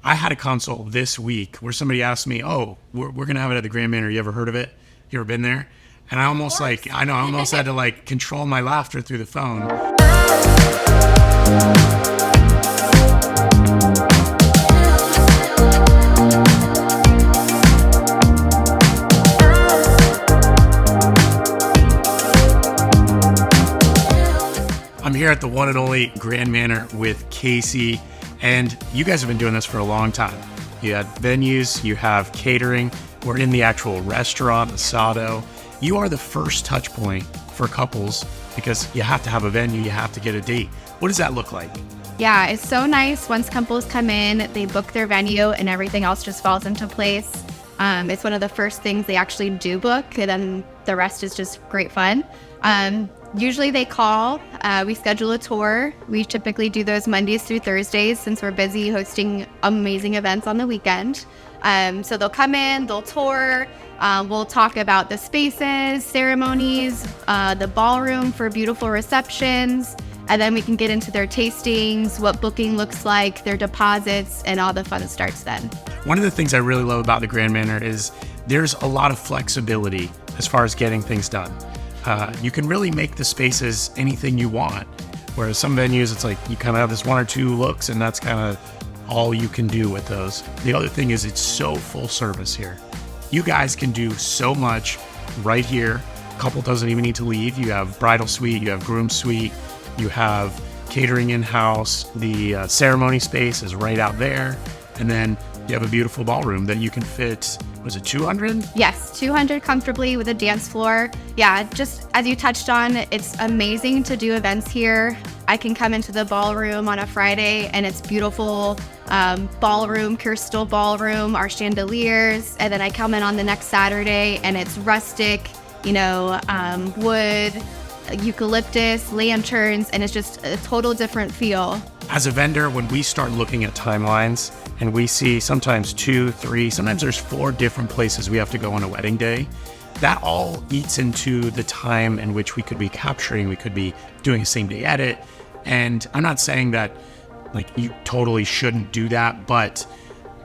I had a consult this week where somebody asked me, "Oh, we're gonna have it at the Grand Manor. You ever heard of it? You ever been there?" And I almost I almost had to control my laughter through the phone. I'm here at the one and only Grand Manor with Casey, and you guys have been doing this for a long time. You had venues, you have catering, we're in the actual restaurant, the Sado. You are the first touch point for couples because you have to have a venue, you have to get a date. What does that look like? Yeah, it's so nice. Once couples come in, they book their venue and everything else just falls into place. It's one of the first things they actually do book, and then the rest is just great fun. Usually they call, we schedule a tour. We typically do those Mondays through Thursdays since we're busy hosting amazing events on the weekend. So they'll come in, they'll tour, we'll talk about the spaces, ceremonies, the ballroom for beautiful receptions, and then we can get into their tastings, what booking looks like, their deposits, and all the fun starts then. One of the things I really love about the Grand Manor is there's a lot of flexibility as far as getting things done. You can really make the spaces anything you want. Whereas some venues, it's like you kind of have this one or two looks and that's kind of all you can do with those. The other thing is it's so full service here. You guys can do so much right here. Couple doesn't even need to leave. You have bridal suite, you have groom suite, you have catering in-house. The ceremony space is right out there. And then you have a beautiful ballroom that you can fit, was it 200? Yes, 200 comfortably with a dance floor. Yeah, just as you touched on, it's amazing to do events here. I can come into the ballroom on a Friday and it's beautiful ballroom, crystal ballroom, our chandeliers. And then I come in on the next Saturday and it's rustic, wood, eucalyptus, lanterns, and it's just a total different feel. As a vendor, when we start looking at timelines and we see sometimes 2, 3, sometimes there's 4 different places we have to go on a wedding day, that all eats into the time in which we could be capturing, we could be doing a same day edit. And I'm not saying that you totally shouldn't do that, but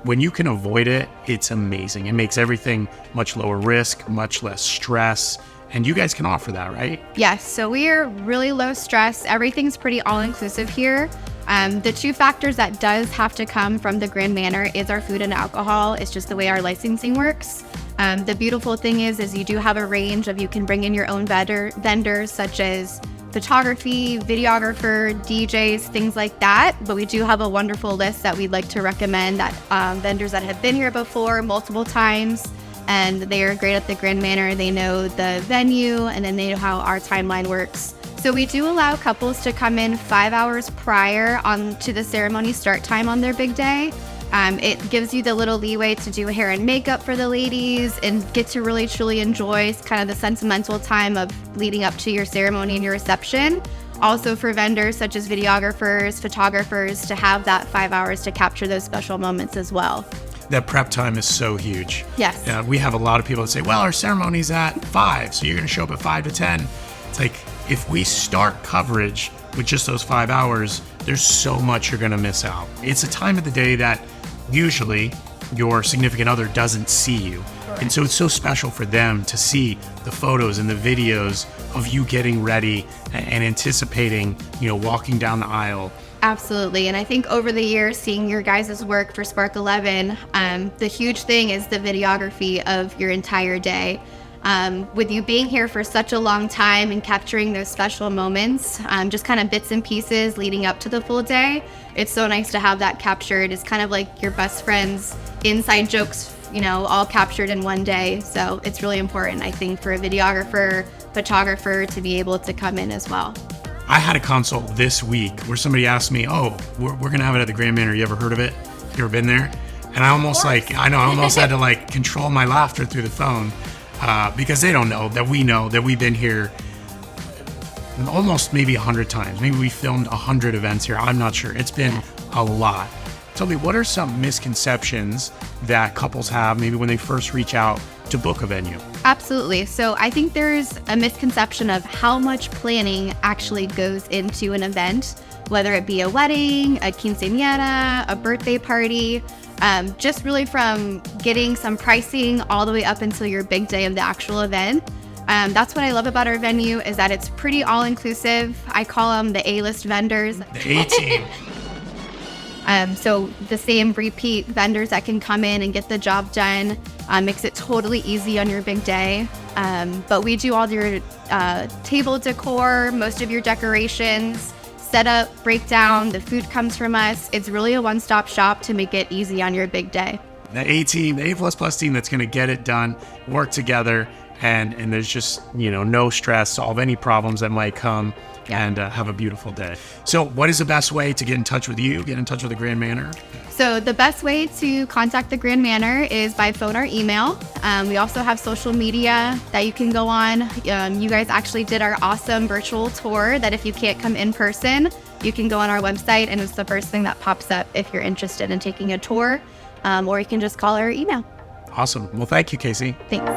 when you can avoid it, it's amazing. It makes everything much lower risk, much less stress. And you guys can offer that, right? Yes, so we're really low stress. Everything's pretty all-inclusive here. The 2 factors that does have to come from the Grand Manor is our food and alcohol. It's just the way our licensing works. The beautiful thing is you do have a range of, you can bring in your own vendors such as photography, videographer, DJs, things like that. But we do have a wonderful list that we'd like to recommend, that vendors that have been here before multiple times. And they are great at the Grand Manor. They know the venue and then they know how our timeline works. So we do allow couples to come in 5 hours prior to the ceremony start time on their big day. It gives you the little leeway to do hair and makeup for the ladies and get to really truly enjoy kind of the sentimental time of leading up to your ceremony and your reception. Also for vendors such as videographers, photographers, to have that 5 hours to capture those special moments as well. That prep time is so huge. Yes. We have a lot of people that say, well, our ceremony's at 5, so you're going to show up at 5 to 10. It's like, if we start coverage with just those 5 hours, there's so much you're going to miss out. It's a time of the day that usually your significant other doesn't see you. Correct. And so it's so special for them to see the photos and the videos of you getting ready and anticipating, walking down the aisle. Absolutely. And I think over the years, seeing your guys' work for Spark 11, the huge thing is the videography of your entire day. With you being here for such a long time and capturing those special moments, just kind of bits and pieces leading up to the full day, it's so nice to have that captured. It's kind of like your best friend's inside jokes, all captured in one day. So it's really important, I think, for a videographer, photographer to be able to come in as well. I had a consult this week where somebody asked me, "Oh, we're going to have it at the Grand Manor. You ever heard of it? You ever been there?" And I almost had to control my laughter through the phone because they don't know that we've been here almost maybe 100 times. Maybe we filmed 100 events here. I'm not sure. It's been a lot. Tell me, what are some misconceptions that couples have maybe when they first reach out to book a venue? Absolutely. So I think there's a misconception of how much planning actually goes into an event. whether it be a wedding, a quinceañera, a birthday party, just really from getting some pricing all the way up until your big day of the actual event. That's what I love about our venue is that it's pretty all-inclusive. I call them the A-list vendors. The A-team. So the same repeat vendors that can come in and get the job done, makes it totally easy on your big day. But we do all your table decor, most of your decorations, setup, breakdown, the food comes from us. It's really a one-stop shop to make it easy on your big day. The A-team, the A++ team that's going to get it done, work together, and there's just, no stress, solve any problems that might come, and have a beautiful day. So what is the best way to get in touch with you, get in touch with the Grand Manor? So the best way to contact the Grand Manor is by phone or email. We also have social media that you can go on. You guys actually did our awesome virtual tour that if you can't come in person, you can go on our website and it's the first thing that pops up if you're interested in taking a tour, or you can just call or email. Awesome. Well, thank you, Casey. Thanks.